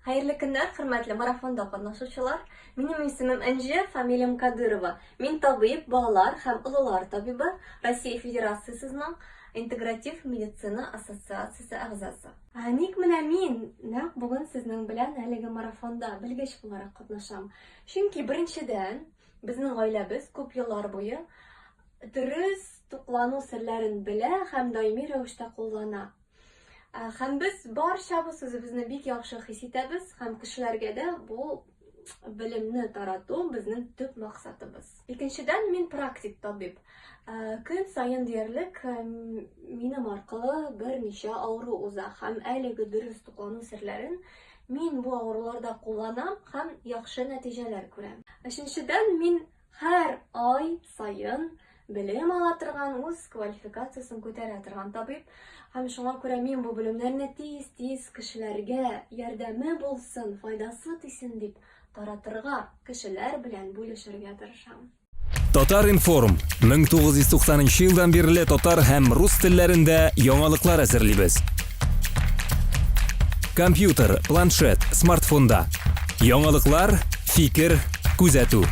Hayırlı günler, hürmetli marafonda qatnaşucular. Benim ismim Энжи, familiyam Kadyrova. Men tabip, balalar hem ılılar tabibi, Rossiya Federatsiyasining Integrativ Meditsina Assotsiatsiyasi a'zosi. Ник менә мен нәкъ бүген сезнең белән әлеге марафонда белгеч буларак катнашам. Чөнки беренчедән безнең гаиләбез күп еллар буе дөрес туклану серләрен белә һәм даими рәвештә куллана. Һәм без барчабыз үзебезне бик яхшы хис итәбез һәм кешеләргә дә бу белемне тарату безнең төп максатыбыз. Икенчедән, мин практик табиб. Көн саен диярлек минем аркылы берничә авыру уза һәм әлеге дөрес туклану серләрен мин бу авыруларда кулланам һәм яхшы нәтиҗәләр күрәм. Өченчедән, мин һәр ай саен белем ала торган, үз квалификациясын күтәрә торган табиб. Һәм шуңа күрә мин бу белемнәрне тиз кешеләргә ярдәме булсын, файдасы тисен дип таратырга, кешеләр белән бүлешергә тырышам. Татар-Информ 1990 елдан бирле татар һәм рус телләрендә яңалыклар әзерлибез. Компьютер, планшет, смартфонда. Яңалыклар, фикер, күзәтү.